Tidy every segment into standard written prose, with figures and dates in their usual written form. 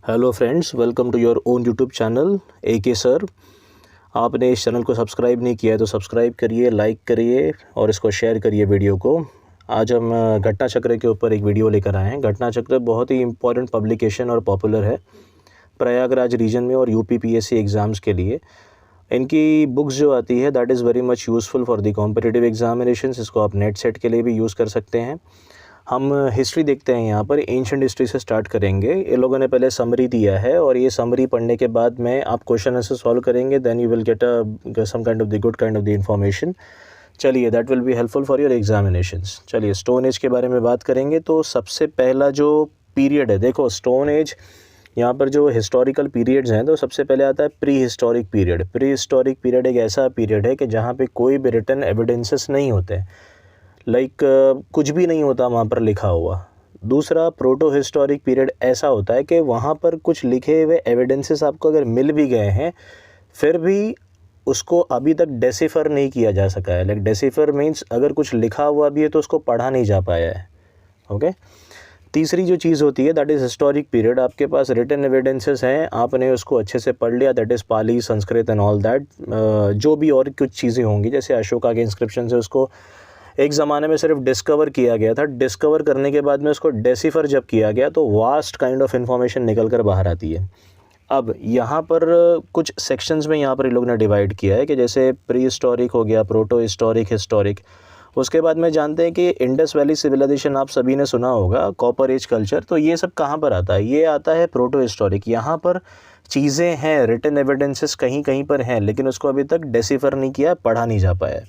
Hello friends, welcome to your own YouTube channel AK sir. आपने इस channel को subscribe नहीं किया है तो सब्सक्राइब करिए, लाइक करिए और इसको शेयर करिए वीडियो को। आज हम घटना चक्र के ऊपर एक वीडियो लेकर आए हैं। घटना चक्र बहुत ही इम्पोर्टेंट पब्लिकेशन और पॉपुलर है प्रयागराज रीजन में और UPPSC एग्ज़ाम्स के लिए। इनकी बुक्स जो आती है that is very much useful for the competitive examinations. इसको आप नेट सेट के लिए भी यूज़ कर सकते हैं। हम हिस्ट्री देखते हैं, यहाँ पर एंशिएंट हिस्ट्री से स्टार्ट करेंगे। ये लोगों ने पहले समरी दिया है और ये समरी पढ़ने के बाद में आप क्वेश्चन ऐसे सॉल्व करेंगे, then you will get some kind of the good kind of the information. चलिए, that will be helpful for your examinations. चलिए, स्टोन एज के बारे में बात करेंगे। तो सबसे पहला जो पीरियड है, देखो स्टोन एज यहाँ पर जो हिस्टोरिकल पीरियड्स हैं तो सबसे पहले आता है pre historic period. Pre historic period एक ऐसा पीरियड है कि जहाँ पे कोई भी रिटन एविडेंसेस नहीं होते, कुछ भी नहीं होता वहाँ पर लिखा हुआ। दूसरा प्रोटो हिस्टोरिक पीरियड ऐसा होता है कि वहाँ पर कुछ लिखे हुए एविडेंसेस आपको अगर मिल भी गए हैं फिर भी उसको अभी तक डेसिफर नहीं किया जा सका है। डेसिफर मीन्स अगर कुछ लिखा हुआ भी है तो उसको पढ़ा नहीं जा पाया है। ओके। तीसरी जो चीज़ होती है दैट इज़ हिस्टोरिक पीरियड। आपके पास रिटन एविडेंसेस हैं, आपने उसको अच्छे से पढ़ लिया, that is Pali, Sanskrit and all that. जो भी और कुछ चीज़ें होंगी जैसे अशोका के इंस्क्रिप्शन से उसको एक ज़माने में सिर्फ डिस्कवर किया गया था। डिस्कवर करने के बाद में उसको डेसिफर जब किया गया तो वास्ट काइंड ऑफ इन्फॉर्मेशन निकल कर बाहर आती है। अब यहाँ पर कुछ सेक्शंस में यहाँ पर इन लोग ने डिवाइड किया है कि जैसे प्री हिस्टोरिक हो गया, प्रोटो हिस्टोरिक, हिस्टोरिक। उसके बाद में जानते हैं कि इंडस वैली सिविलाइजेशन आप सभी ने सुना होगा, कॉपर एज कल्चर। तो ये सब कहाँ पर आता है? ये आता है प्रोटो हिस्टोरिक। यहाँ पर चीज़ें हैं, रिटन एविडेंसेस कहीं कहीं पर हैं, लेकिन उसको अभी तक डेसिफर नहीं किया, पढ़ा नहीं जा पाया।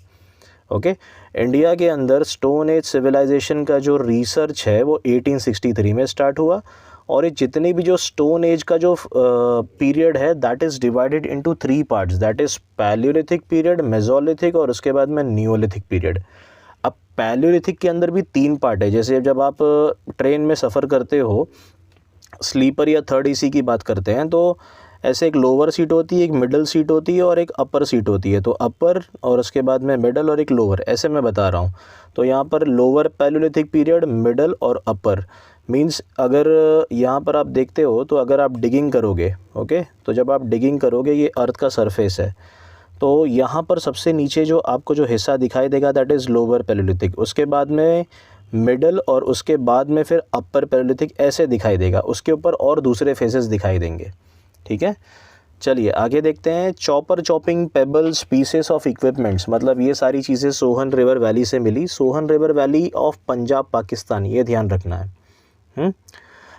ओके। इंडिया के अंदर स्टोन एज सिविलाइजेशन का जो रिसर्च है वो 1863 में स्टार्ट हुआ और ये जितनी भी जो स्टोन एज का जो पीरियड है that is divided into 3 parts, that is Palaeolithic period, Mesolithic और उसके बाद में नियोलिथिक पीरियड। अब पैलियोलिथिक के अंदर भी 3 पार्ट है। जैसे जब आप ट्रेन में सफ़र करते हो, स्लीपर या थर्ड AC की बात करते हैं तो ऐसे एक लोअर सीट होती है, एक मिडल सीट होती है और एक अपर सीट होती है। तो अपर और उसके बाद में मिडल और एक लोअर, ऐसे मैं बता रहा हूँ। तो यहाँ पर लोअर पैलियोलिथिक पीरियड, मिडल और अपर मींस अगर यहाँ पर आप देखते हो तो अगर आप डिगिंग करोगे, ओके, तो जब आप डिगिंग करोगे ये अर्थ का सरफेस है, तो यहाँ पर सबसे नीचे जो आपको जो हिस्सा दिखाई देगा दैट इज़ लोअर पैलियोलिथिक। उसके बाद में मिडल और उसके बाद में फिर अपर पैलियोलिथिक ऐसे दिखाई देगा। उसके ऊपर और दूसरे फेजेस दिखाई देंगे। ठीक है, चलिए आगे देखते हैं। Chopper, chopping, pebbles, pieces of equipments, मतलब ये सारी चीज़ें सोहन रिवर वैली से मिली। Sohan river valley of Punjab, Pakistan, ये ध्यान रखना है।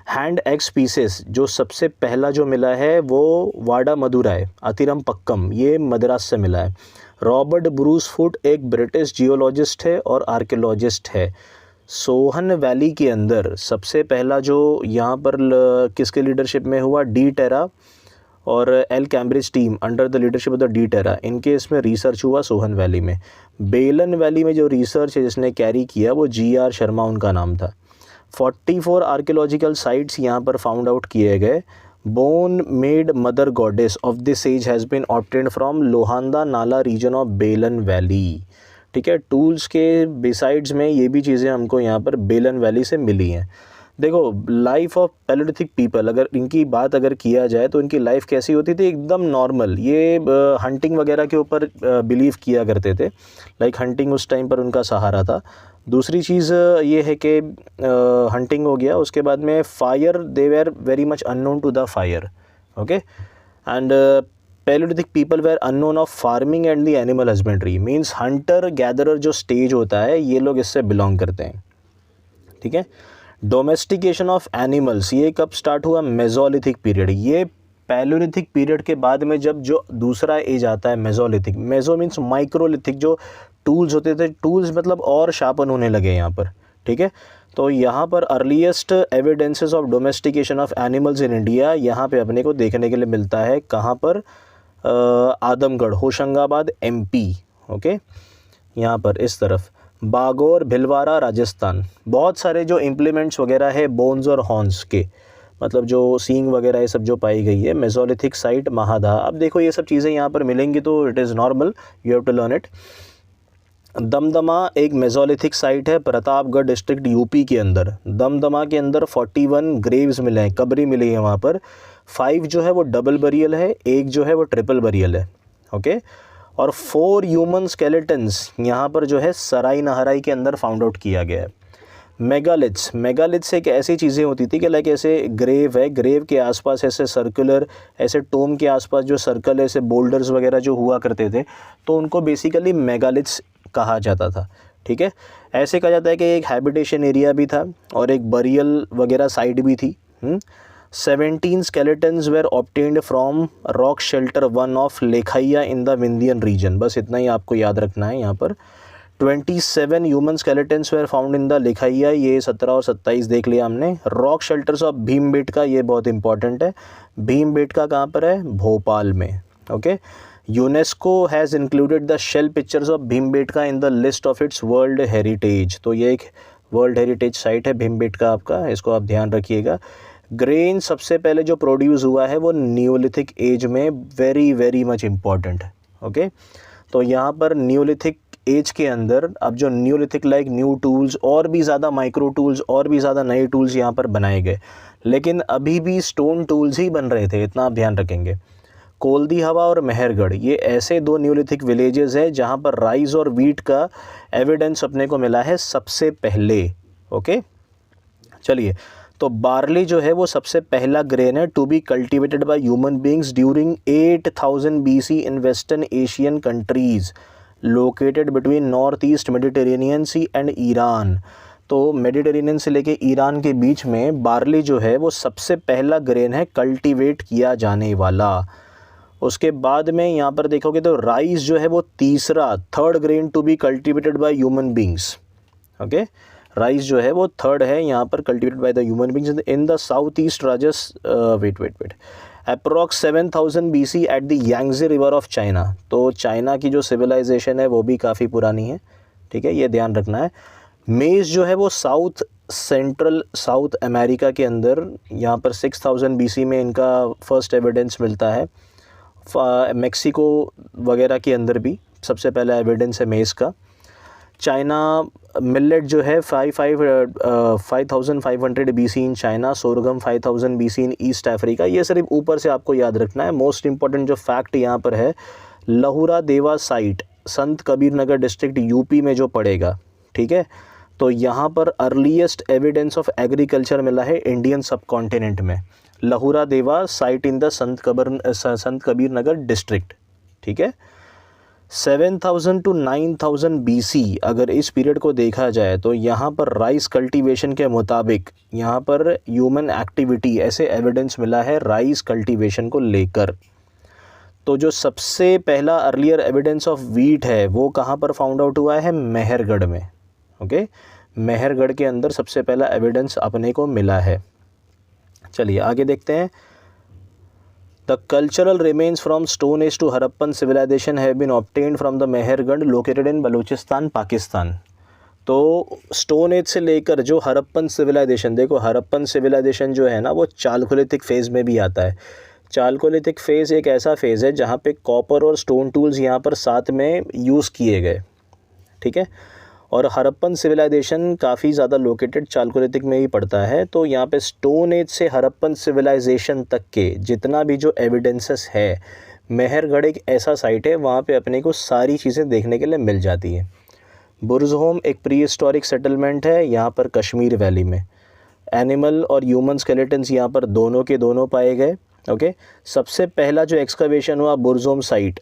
हैंड एक्स पीसेस जो सबसे पहला जो मिला है वो वाडा मदुराई, अतिरम पक्कम, ये मद्रास से मिला है। रॉबर्ट ब्रूस फुट एक ब्रिटिश जियोलॉजिस्ट है और आर्कियोलॉजिस्ट है। सोहन वैली के अंदर सबसे पहला जो यहाँ पर किसके लीडरशिप में हुआ, डी टेरा और Yale Cambridge team under the leadership of the De Terra, इनके इसमें रिसर्च हुआ सोहन वैली में। बेलन वैली में जो रिसर्च है जिसने कैरी किया वो GR शर्मा उनका नाम था। 44 आर्कियोलॉजिकल साइट्स यहाँ पर फाउंड आउट किए गए। Bone made mother goddess of this age has been obtained from Lohanda Nala region of बेलन वैली। ठीक है, टूल्स के बिसाइड्स में ये भी चीज़ें हमको यहाँ पर बेलन वैली से मिली हैं। देखो, लाइफ ऑफ पैलियोलिथिक पीपल, अगर इनकी बात अगर किया जाए तो इनकी लाइफ कैसी होती थी? एकदम नॉर्मल। ये हंटिंग वगैरह के ऊपर बिलीव किया करते थे। हंटिंग उस टाइम पर उनका सहारा था। दूसरी चीज़ ये है कि हंटिंग हो गया, उसके बाद में fire, they were very much unknown to the fire. Okay. And palaeolithic people were unknown of farming and the animal husbandry, means hunter gatherer जो स्टेज होता है ये लोग इससे बिलोंग करते हैं। ठीक है। डोमेस्टिकेशन ऑफ एनिमल्स, ये कब स्टार्ट हुआ? Mesolithic period. ये पैलियोलिथिक पीरियड के बाद में जब जो दूसरा एज आता है मेसोलिथिक, मेसो मीन्स माइक्रोलिथिक, जो टूल्स होते थे, टूल्स मतलब और शार्पन होने लगे यहाँ पर। ठीक है, तो यहाँ पर earliest evidences of domestication of animals in India यहाँ पे अपने को देखने के लिए मिलता है। कहाँ पर? आदमगढ़, होशंगाबाद, MP। ओके, यहाँ पर इस तरफ बागोर, भिलवाड़ा, राजस्थान। बहुत सारे जो इम्प्लीमेंट्स वगैरह है बोन्स और हॉर्न्स के, मतलब जो सींग वगैरह ये सब जो पाई गई है, मेसोलिथिक साइट महादा। अब देखो ये सब चीज़ें यहाँ पर मिलेंगी तो it is normal, you have to learn it. Damdama एक मेसोलिथिक साइट है, प्रतापगढ़ डिस्ट्रिक्ट यूपी के अंदर। दमदमा के अंदर 41 ग्रेव्स मिले हैं, कब्रें मिली हैं वहाँ पर। 5 जो है वो डबल बरियल है, 1 जो है वो ट्रिपल बरियल है। ओके, और 4 ह्यूमन स्केलेटन्स यहाँ पर जो है सराय नहराई के अंदर फाउंड आउट किया गया है। मेगालिथ्स एक ऐसी चीज़ें होती थी कि लाइक ऐसे ग्रेव है, ग्रेव के आसपास ऐसे सर्कुलर, ऐसे टोम के आसपास जो सर्कल ऐसे बोल्डर्स वगैरह जो हुआ करते थे, तो उनको बेसिकली मेगालिथ्स कहा जाता था। ठीक है, ऐसे कहा जाता है कि एक हैबिटेशन एरिया भी था और एक बरियल वगैरह साइट भी थी। 17 skeletons were obtained from rock shelter 1 of Lekhahia in the Vindhyan region. बस इतना ही आपको याद रखना है यहाँ पर। 27 human skeletons were found in the Lekhahia, ये 17 और 27 देख लिया हमने। रॉक शेल्टर्स ऑफ भीमबेटका, ये बहुत इंपॉर्टेंट है। भीमबेटका कहाँ पर है? भोपाल में। Okay, UNESCO has included the shell pictures of Bhimbetka in the list of its world heritage. तो ये एक वर्ल्ड हेरिटेज साइट है भीमबेटका आपका, इसको आप ध्यान रखिएगा। ग्रेन सबसे पहले जो प्रोड्यूस हुआ है वो न्यूलिथिक एज में, very very much important. Okay, तो यहाँ पर न्यूलिथिक एज के अंदर अब जो न्यूलिथिक लाइक न्यू टूल्स और भी ज़्यादा माइक्रो टूल्स और भी ज़्यादा नए टूल्स यहाँ पर बनाए गए, लेकिन अभी भी स्टोन टूल्स ही बन रहे थे, इतना आप ध्यान रखेंगे। कोल्दी हवा और मेहरगढ़, ये ऐसे 2 न्यूलिथिक विलेजेस हैं जहाँ पर राइस और वीट का एविडेंस अपने को मिला है सबसे पहले। ओके, चलिए, तो बार्ली जो है वो सबसे पहला ग्रेन है to be cultivated by human beings during 8000 BC in western Asian countries located between north east Mediterranean sea and Iran. तो मेडिटेरेनियन से लेके ईरान के बीच में बार्ली जो है वो सबसे पहला ग्रेन है कल्टीवेट किया जाने वाला। उसके बाद में यहाँ पर देखोगे तो राइस जो है वो third grain to be cultivated by human beings. Okay, rice जो है वो थर्ड है यहाँ पर cultivated by the human beings in the south east wet approx 7000 BC at the Yangtze river of China. तो चाइना की जो सिविलाइजेशन है वो भी काफ़ी पुरानी है। ठीक है, ये ध्यान रखना है। मेज जो है वो साउथ अमेरिका के अंदर यहाँ पर 6000 BC में इनका फर्स्ट एविडेंस मिलता है। मेक्सिको वगैरह के अंदर भी सबसे पहला एविडेंस है मेज़ का। चाइना मिलेट जो है 5500 BC in China, sorghum 5000 BC in east Africa. ये सिर्फ ऊपर से आपको याद रखना है। मोस्ट इंपॉर्टेंट जो फैक्ट यहाँ पर है, लहुरा देवा साइट संत कबीर नगर डिस्ट्रिक्ट यूपी में जो पड़ेगा। ठीक है, तो यहाँ पर अर्लीस्ट एविडेंस ऑफ एग्रीकल्चर मिला है इंडियन सब कॉन्टिनेंट में। लहुरा देवा site in the Sant Kabir Nagar district. ठीक है, 7000 to 9000 BC अगर इस पीरियड को देखा जाए तो यहाँ पर राइस कल्टीवेशन के मुताबिक यहाँ पर ह्यूमन एक्टिविटी ऐसे एविडेंस मिला है राइस कल्टीवेशन को लेकर। तो जो सबसे पहला अर्लियर एविडेंस ऑफ वीट है वो कहाँ पर फाउंड आउट हुआ है? मेहरगढ़ में। ओके, मेहरगढ़ के अंदर सबसे पहला एविडेंस अपने को मिला है। चलिए आगे देखते हैं। The cultural remains from Stone Age to Harappan civilization have been obtained from the Mehergarh located in Balochistan, Pakistan। तो स्टोन एज से लेकर जो हरप्पन सिविलाइजेशन, देखो हरप्पन सिविलाइजेशन जो है ना वो चालकोलिथिक फेज़ में भी आता है। चालकोलिथिक फ़ेज़ एक ऐसा फ़ेज़ है जहाँ पे कॉपर और स्टोन टूल्स यहाँ पर साथ में यूज़ किए गए। ठीक है, और हरप्पन सिविलाइजेशन काफ़ी ज़्यादा लोकेटेड चालकोलिथिक में ही पड़ता है। तो यहाँ पे स्टोन एज से हरप्पन सिविलाइजेशन तक के जितना भी जो एविडेंसेस है, मेहरगढ़ एक ऐसा साइट है वहाँ पे अपने को सारी चीज़ें देखने के लिए मिल जाती हैं। बुर्ज़होम एक प्री हिस्टोरिक सेटलमेंट है यहाँ पर कश्मीर वैली में। एनिमल और ह्यूमन स्केलेटन्स यहाँ पर दोनों के दोनों पाए गए। ओके, सबसे पहला जो एक्सकवेशन हुआ बुर्ज़होम साइट,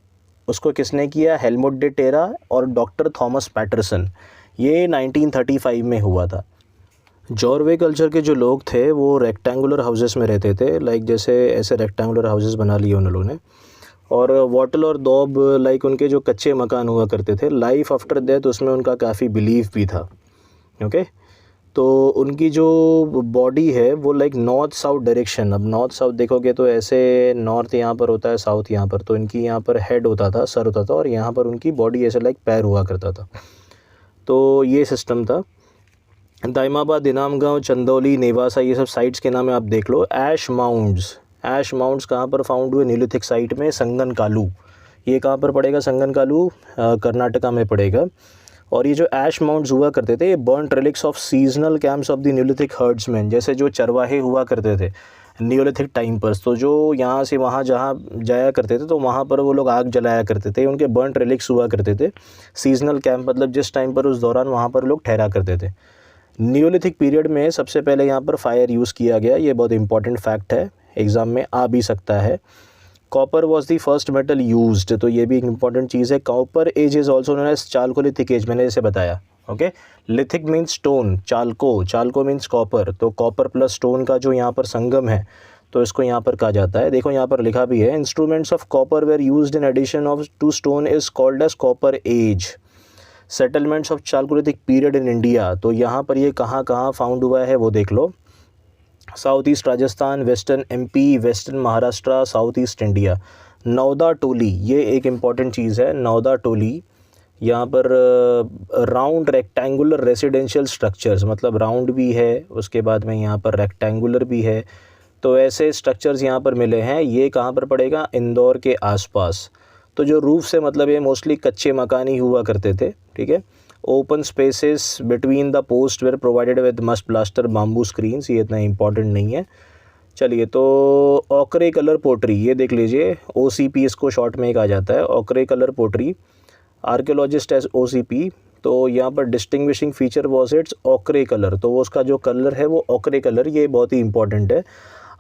उसको किसने किया? हेलमुट डे टेरा और डॉक्टर थॉमस पैटरसन। ये 1935 में हुआ था। जॉर्वे कल्चर के जो लोग थे वो रेक्टेंगुलर हाउसेस में रहते थे, लाइक जैसे ऐसे रेक्टेंगुलर हाउसेस बना लिए उन लोगों ने। और वॉटल और दौब लाइक उनके जो कच्चे मकान हुआ करते थे। लाइफ आफ्टर डेथ उसमें उनका काफ़ी बिलीफ भी था। ओके, तो उनकी जो बॉडी है वो लाइक नॉर्थ साउथ डायरेक्शन, अब नॉर्थ साउथ देखोगे तो ऐसे नॉर्थ यहाँ पर होता है, साउथ यहाँ पर, तो इनकी यहाँ पर हेड होता था, सर होता था, और यहाँ पर उनकी बॉडी ऐसे लाइक पैर हुआ करता था। तो ये सिस्टम था। दाइमाबाद, दिनामगांव, चंदौली, नेवासा, ये सब साइट्स के नाम आप देख लो। ऐश माउंट्स कहाँ पर फाउंड हुए? न्यूलिथिक साइट में संगन कालू। ये कहाँ पर पड़ेगा? संगन कालू कर्नाटका में पड़ेगा। और ये जो ऐश माउंट्स हुआ करते थे, ये burned relics of seasonal camps of the Neolithic herdsman, जैसे जो चरवाहे हुआ करते थे न्यूलिथिक टाइम पर, तो जो यहाँ से वहाँ जहाँ जाया करते थे तो वहाँ पर वो लोग आग जलाया करते थे, उनके बर्न्ड रिलिक्स हुआ करते थे। सीजनल कैंप मतलब जिस टाइम पर उस दौरान वहाँ पर लोग ठहरा करते थे। न्यूलिथिक पीरियड में सबसे पहले यहाँ पर फायर यूज़ किया गया, ये बहुत इंपॉर्टेंट फैक्ट है, एग्ज़ाम में आ भी सकता है। Copper was the first metal used, तो ये भी एक इंपॉर्टेंट चीज़ है। Copper age is also known as chalcolithic age, मैंने जैसे बताया। Okay, lithic means stone, chalco means copper, तो कॉपर प्लस स्टोन का जो यहाँ पर संगम है तो इसको यहाँ पर कहा जाता है। देखो यहाँ पर लिखा भी है, instruments of copper were used in addition of to stone is called age copper age. Settlements of chalcolithic period in India, तो यहाँ पर ये कहाँ कहाँ फाउंड हुआ है वो देख लो। South east Rajasthan, western MP, western Maharashtra, south east India. Navda Toli, ये एक इम्पॉर्टेंट चीज़ है। नौदा टोली यहाँ पर राउंड रेक्टेंगुलर रेसिडेंशियल स्ट्रक्चर्स, मतलब राउंड भी है, उसके बाद में यहाँ पर रेक्टेंगुलर भी है, तो ऐसे स्ट्रक्चर्स यहाँ पर मिले हैं। ये कहाँ पर पड़ेगा? इंदौर के आसपास। तो जो रूफ से मतलब ये मोस्टली कच्चे मकान ही हुआ करते थे, ठीक है। Open spaces between the post were provided with must plaster bamboo screens, ये इतना इंपॉर्टेंट नहीं है। चलिए, तो ऑकरे कलर पोट्री, ये देख लीजिए, OCP इसको शॉर्ट में कहा जाता है, ochre colour pottery, archaeologist as OCP। तो यहाँ पर distinguishing feature was its ochre colour, तो वो उसका जो कलर है वो ऑकरे कलर, ये बहुत ही इंपॉर्टेंट है।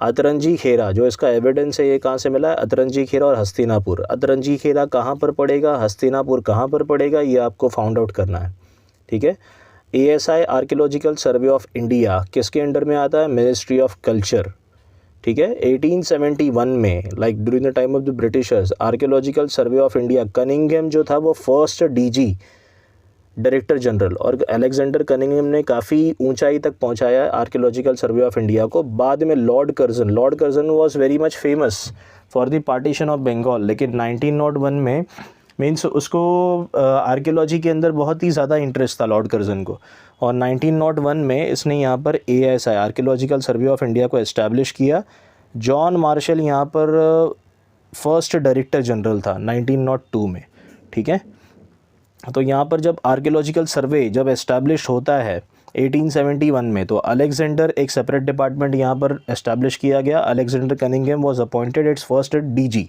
अतरंजी खेरा, जो इसका एविडेंस है, ये कहाँ से मिला है? अतरंजी खेरा और हस्तिनापुर। अतरंजी खेरा कहाँ पर पड़ेगा, हस्तिनापुर कहाँ पर पड़ेगा, ये आपको फाउंड आउट करना है, ठीक है। ASI archaeological survey of India किसके अंडर में आता है? मिनिस्ट्री ऑफ कल्चर, ठीक है। 1871 में, like during the time of the Britishers, archaeological survey of India, Cunningham जो था वो फर्स्ट DG, डायरेक्टर जनरल, और अलेक्जेंडर कनिंघम ने काफ़ी ऊंचाई तक पहुंचाया आर्कियोलॉजिकल सर्वे ऑफ इंडिया को। बाद में Lord Curzon was very much famous for the partition of Bengal, लेकिन 1901 में मीन्स उसको आर्कियोलॉजी के अंदर बहुत ही ज़्यादा इंटरेस्ट था लॉर्ड कर्जन को, और 1901 में इसने यहाँ पर ASI archaeological survey of India को एस्टैब्लिश किया। जॉन मार्शल यहाँ पर फर्स्ट डायरेक्टर जनरल था 1902 में, ठीक है। तो यहाँ पर जब आर्कियोलॉजिकल सर्वे जब एस्टैब्लिश होता है 1871 में, तो अलेक्जेंडर एक सेपरेट डिपार्टमेंट यहाँ पर एस्टैब्लिश किया गया। Alexander Cunningham was appointed it's first DG,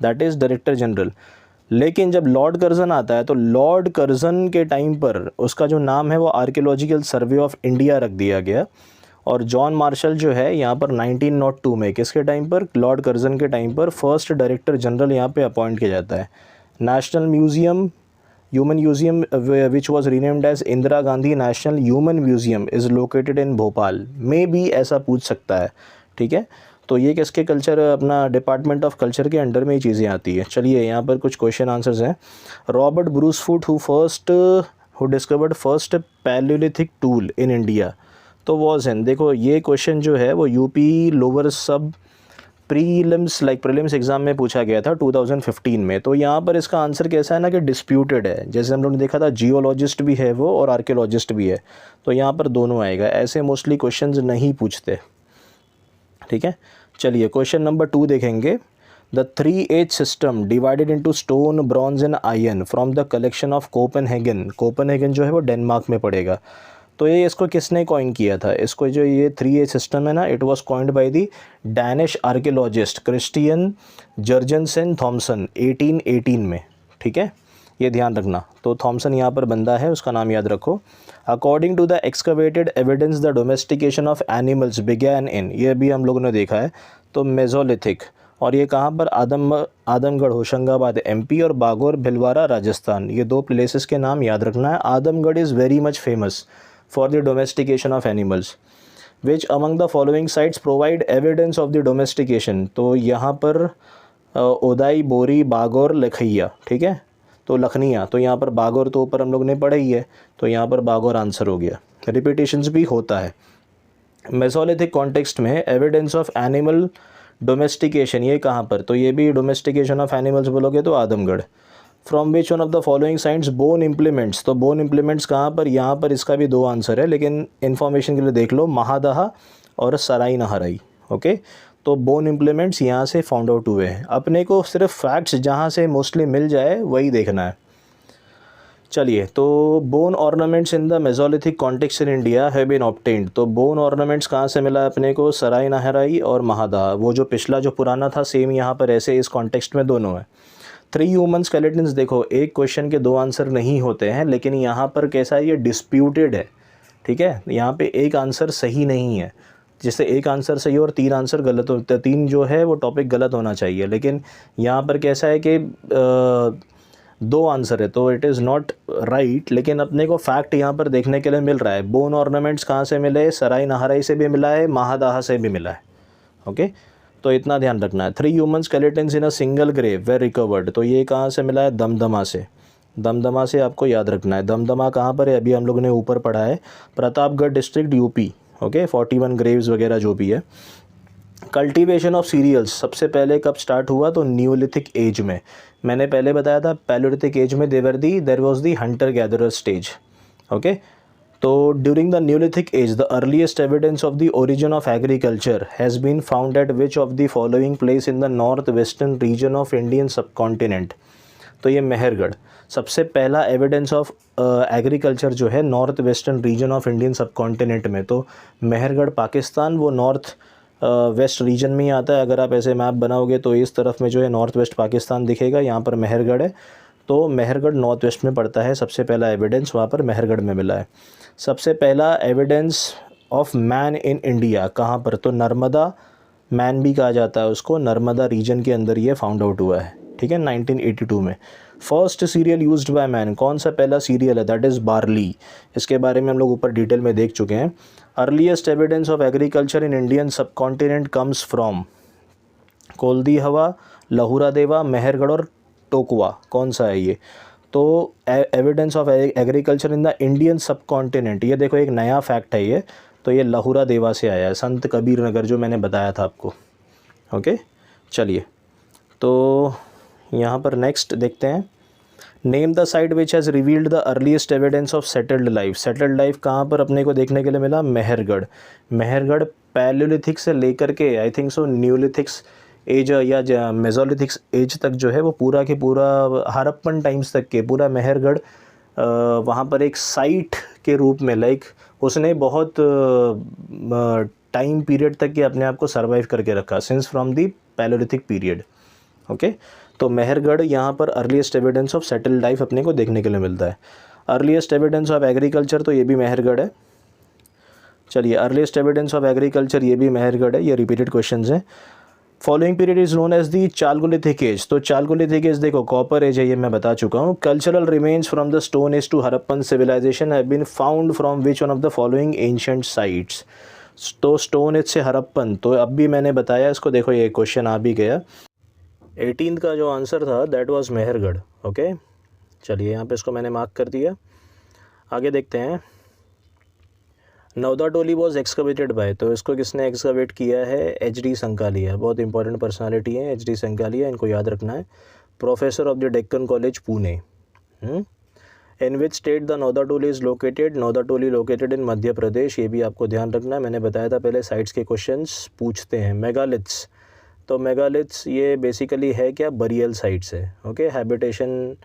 that is director general. लेकिन जब लॉर्ड कर्जन आता है तो लॉर्ड कर्जन के टाइम पर उसका जो नाम है वो आर्कियोलॉजिकल सर्वे ऑफ इंडिया रख दिया गया, और जॉन मार्शल जो है यहाँ पर 1902 में, किसके टाइम पर? लॉर्ड कर्जन के टाइम पर फर्स्ट डायरेक्टर जनरल यहाँ पे अपॉइंट किया जाता है। National museum, human museum which was renamed as Indira Gandhi national human museum is located in Bhopal, में भी ऐसा पूछ सकता है, ठीक है। तो ये किसके कल्चर, अपना डिपार्टमेंट ऑफ कल्चर के अंडर में ही चीज़ें आती है। चलिए, यहाँ पर कुछ क्वेश्चन आंसर्स हैं। Robert Bruce Foote who discovered first Palaeolithic tool in India, तो वॉज इन, देखो ये क्वेश्चन जो है वो UP लोअर सब प्रीलिम्स एग्ज़ाम में पूछा गया था 2015 में। तो यहाँ पर इसका आंसर कैसा है ना कि डिस्प्यूटेड है, जैसे हम लोगों ने देखा था जियोलॉजिस्ट भी है वो और आर्कियोलॉजिस्ट भी है, तो यहाँ पर दोनों आएगा, ऐसे मोस्टली क्वेश्चंस नहीं पूछते, ठीक है। चलिए, क्वेश्चन नंबर 2 देखेंगे। The 3H system divided into stone, bronze and iron from the collection of Copenhagen जो है वो डेनमार्क में पड़ेगा। तो ये इसको किसने कॉइन किया था? इसको जो ये 3H सिस्टम है ना, it was coined by the Danish archaeologist Christian Jurgensen Thomsen 1818 में, ठीक है, ये ध्यान रखना। तो थॉमसन यहाँ पर बंदा है, उसका नाम याद रखो। According to the excavated evidence the domestication of animals began in, ये भी हम लोगों ने देखा है, तो मेसोलिथिक, और ये कहाँ पर? आदमगढ़ होशंगाबाद MP और बागोर भिलवाड़ा राजस्थान, ये 2 प्लेसेस के नाम याद रखना है। Adamgarh is very much famous for the domestication of animals. Which among the following sites provide evidence of the domestication, तो यहाँ पर उदय, बोरी, बागोर, लखैया, ठीक है, तो लखनिया, तो यहाँ पर बागोर तो ऊपर हम लोग ने पढ़ा ही है, तो यहाँ पर बागोर आंसर हो गया। रिपीटेशंस भी होता है। मेसोलिथिक कॉन्टेक्स्ट में एविडेंस ऑफ एनिमल डोमेस्टिकेशन, ये कहाँ पर? तो ये भी डोमेस्टिकेशन ऑफ एनिमल्स बोलोगे तो Adamgarh. From which one of the following sites bone implements, तो बोन इम्प्लीमेंट्स कहाँ पर? यहाँ पर इसका भी 2 आंसर है, लेकिन इन्फॉर्मेशन के लिए देख लो, महादहा और सराई नहराई, ओके। तो बोन इम्प्लीमेंट्स यहाँ से फाउंड आउट हुए हैं। अपने को सिर्फ फैक्ट्स जहाँ से मोस्टली मिल जाए वही देखना है। चलिए, तो bone ornaments in the mesolithic context in India have been obtained. तो बोन ऑर्नामेंट्स कहाँ से मिला अपने को? सराय नाहराई और महादा। वो जो पिछला जो पुराना था सेम यहाँ पर ऐसे इस कॉन्टेक्स्ट में दोनों है। 3 ह्यूमन स्केलेटन्स, देखो एक क्वेश्चन के 2 आंसर नहीं होते हैं, लेकिन यहाँ पर कैसा है, ये डिस्प्यूटेड है, ठीक है। यहाँ पे एक आंसर सही नहीं है, जिससे एक आंसर सही और 3 आंसर गलत होते हैं। 3 जो है वो टॉपिक गलत होना चाहिए, लेकिन यहाँ पर कैसा है कि 2 आंसर है, तो इट इज़ नॉट राइट। लेकिन अपने को फैक्ट यहाँ पर देखने के लिए मिल रहा है। बोन ऑर्नामेंट्स कहाँ से मिले? सराय नाहराई से भी मिला है, महादाहा से भी मिला है। ओके, तो इतना ध्यान रखना है। 3 human skeletons in a single grave were recovered. तो ये कहाँ से मिला है? दमदमा से। दमदमा से आपको याद रखना है। दमदमा कहाँ पर है? अभी हम लोगों ने ऊपर पढ़ा है, Pratapgarh district, UP. Okay, 41 Graves वगैरह जो भी है। कल्टीवेशन ऑफ सीरियल्स सबसे पहले कब स्टार्ट हुआ? तो न्यूलिथिक एज में। मैंने पहले बताया था पैलोलिथिक एज में there was the hunter gatherer stage. Okay, तो during the neolithic age the earliest evidence of the origin of agriculture has been found at which of the following place in the north western region of Indian subcontinent. तो ये मेहरगढ़ सबसे पहला evidence of agriculture जो है north western region of Indian सब continent में। तो मेहरगढ़ पाकिस्तान वो नॉर्थ वेस्ट रीजन में ही आता है। अगर आप ऐसे मैप बनाओगे तो इस तरफ में जो है नॉर्थ वेस्ट पाकिस्तान दिखेगा, यहाँ पर मेहरगढ़ है, तो मेहरगढ़ नॉर्थ वेस्ट में पड़ता है। सबसे पहला एविडेंस वहाँ पर मेहरगढ़ में मिला है। सबसे पहला evidence of man in India कहाँ पर? तो नर्मदा मैन भी कहा जाता है उसको, नर्मदा रीजन के अंदर ये फाउंड आउट हुआ है, ठीक है, 1982 में। First serial used by man, कौन सा पहला सीरियल है? That is barley. इसके बारे में हम लोग ऊपर डिटेल में देख चुके हैं। Earliest evidence of agriculture in Indian सब कॉन्टिनेंट कम्स फ्रॉम कोल्दी हवा, लहुरा देवा, मेहरगढ़ और टोकवा। कौन सा है ये? तो evidence of agriculture in the Indian सब कॉन्टिनेंट, ये देखो एक नया फैक्ट है ये। तो ये लहुरा देवा से आया है, संत कबीर नगर जो मैंने बताया था आपको। ओके, चलिए, तो यहाँ पर नेक्स्ट देखते हैं। Name the site which has revealed the earliest evidence of settled life. Settled life कहाँ पर अपने को देखने के लिए मिला? मेहरगढ़। मेहरगढ़ पैलियोलिथिक से लेकर के आई थिंक सो न्यूलिथिक्स एज या मेसोलिथिक्स एज तक जो है वो पूरा के पूरा हड़प्पन टाइम्स तक के पूरा मेहरगढ़ वहाँ पर एक साइट के रूप में, लाइक उसने बहुत टाइम पीरियड तक के अपने आप को सर्वाइव करके रखा, since from the Palaeolithic period. Okay, तो मेहरगढ़ यहाँ पर earliest evidence of settled life अपने को देखने के लिए मिलता है। अर्लीस्ट एविडेंस ऑफ एग्रीकल्चर, तो ये भी मेहरगढ़ है। चलिए, अर्लीस्ट एविडेंस ऑफ एग्रीकल्चर ये भी मेहरगढ़ है। ये रिपीटेड क्वेश्चंस हैं। Following period is known as the chalcolithic age. तो चालगोलिथिक एज देखो कॉपर एज है, ये मैं बता चुका हूँ। Cultural remains from the stone age to Harappan civilisation have been found from which one of the following ancient sites. तो stone age से हड़प्पन, तो अब भी मैंने बताया इसको, देखो ये क्वेश्चन आ भी गया। 18th का जो आंसर था दैट वाज मेहरगढ़। ओके, चलिए यहाँ पे इसको मैंने मार्क कर दिया। आगे देखते हैं। Navda Toli was excavated by, तो इसको किसने एक्सकवेट किया है? HD संकालिया। बहुत इंपॉर्टेंट पर्सनालिटी है HD संकालिया, इनको याद रखना है। Professor of the Deccan college Pune. In which state the Navda Toli is located? Navda Toli located in Madhya Pradesh. ये भी आपको ध्यान रखना है, मैंने बताया था पहले साइट्स के क्वेश्चंस पूछते हैं। मेगालिथ्स, तो मेगालिथ्स ये बेसिकली है क्या? बरियल साइट्स है। ओके, हैबिटेशन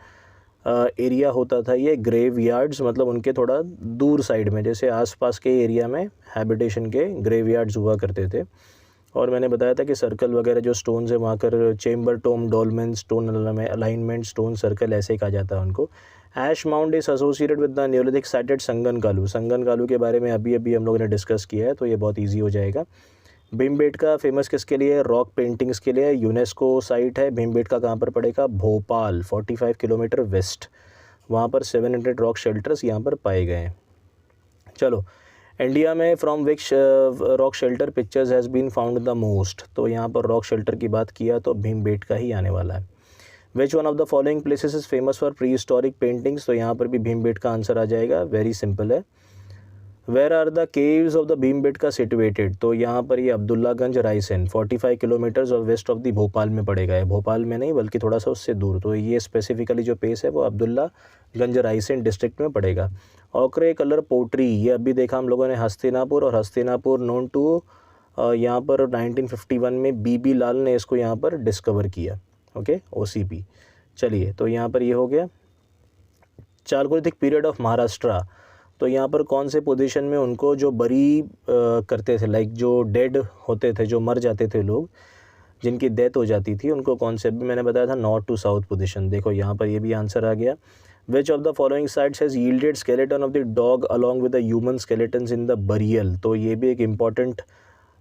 एरिया होता था ये ग्रेव यार्ड्स, मतलब उनके थोड़ा दूर साइड में, जैसे आसपास के एरिया में हैबिटेशन के ग्रेव यार्ड्स हुआ करते थे। और मैंने बताया था कि सर्कल वगैरह जो स्टोन्स है वहाँ कर chamber tomb, dolmen stone alignment stone circle ऐसे कहा जाता है उनको। Ash mound is associated with the neolithic site at Sanganakallu. Sanganakallu के बारे में अभी अभी हम लोगों ने डिस्कस किया है, तो ये बहुत ईजी हो जाएगा। भीमबेटका फेमस किसके लिए? रॉक पेंटिंग्स के लिए। यूनेस्को साइट है भीमबेटका, कहाँ पर पड़ेगा? Bhopal, 45 kilometre west. वहाँ पर 700 रॉक शेल्टर्स यहाँ पर पाए गए हैं। चलो, इंडिया में from which rock shelter pictures has been found the most. तो यहाँ पर रॉक शेल्टर की बात किया तो भीमबेटका ही आने वाला है। Which one of the following places is famous for prehistoric paintings? तो यहाँ पर भी भीमबेटका आंसर आ जाएगा, वेरी सिंपल है। Where are the caves of the Bhimbetka situated? तो यहाँ पर ये अब्दुल्लागंज रायसेन 45 किलोमीटर्स और वेस्ट ऑफ द भोपाल में पड़ेगा है। भोपाल में नहीं बल्कि थोड़ा सा उससे दूर। तो ये स्पेसिफिकली जो प्लेस है वो अब्दुल्लागंज रायसेन डिस्ट्रिक्ट में पड़ेगा। ऑक्रे कलर पोट्री, ये अभी देखा हम लोगों ने हस्तिनापुर, और हस्तिनापुर नोन टू यहाँ पर 1951 में BB लाल ने इसको यहाँ पर डिस्कवर किया। Okay, OCP। चलिए, तो यहाँ पर ये हो गया। चालकोलिथिक पीरियड ऑफ महाराष्ट्र, तो यहाँ पर कौन से पोजीशन में उनको जो बरी करते थे, लाइक जो डेड होते थे, जो मर जाते थे लोग, जिनकी डेथ हो जाती थी, उनको कौन से, भी मैंने बताया था नॉर्थ टू साउथ पोजीशन। देखो यहाँ पर ये भी आंसर आ गया। विच of the following sites has yielded skeleton of the dog along with the human skeletons in the burial, तो ये भी एक इम्पॉर्टेंट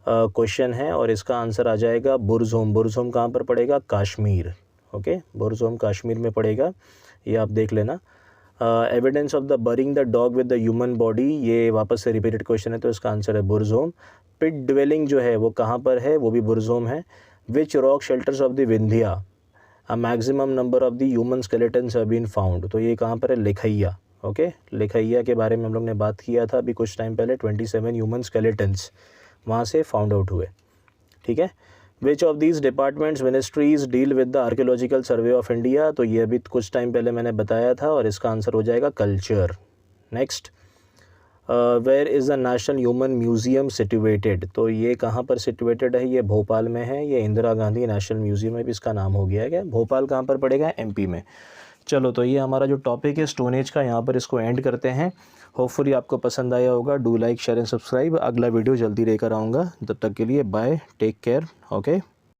क्वेश्चन है और इसका आंसर आ जाएगा बुरज़ोम। बुरज़ोम कहाँ पर पड़ेगा? कश्मीर। ओके, बुरज़ोम कश्मीर में पड़ेगा, ये आप देख लेना। Evidence of the burying the dog with the human body, ये वापस से रिपीटेड क्वेश्चन है, तो इसका आंसर है बुरज़ोम। पिट ड्वेलिंग जो है वो कहाँ पर है? वो भी बुरज़ोम है। Which rock shelters of the Vindhya a maximum number of the human skeletons have been found, तो ये कहाँ पर है? लिखैया। ओके, लिखैया के बारे में हम लोग ने बात किया था अभी कुछ टाइम पहले, 27 ह्यूमन स्केलेटन्स वहाँ से फाउंड आउट हुए। ठीक है। Which of these departments ministries deal with the archaeological survey of India, तो ये अभी कुछ टाइम पहले मैंने बताया था और इसका आंसर हो जाएगा culture. Next, where is the national human museum situated, तो ये कहाँ पर सिचुएटेड है? ये भोपाल में है। ये इंदिरा गांधी नेशनल म्यूज़ियम है भी इसका नाम हो गया है। क्या भोपाल कहाँ पर पड़ेगा? एमपी में। चलो, तो ये हमारा जो टॉपिक है स्टोन एज का, यहाँ पर इसको एंड करते हैं। होपफुली आपको पसंद आया होगा। Do like, share and subscribe. अगला वीडियो जल्दी लेकर आऊँगा, तब तक के लिए बाय, टेक केयर। ओके।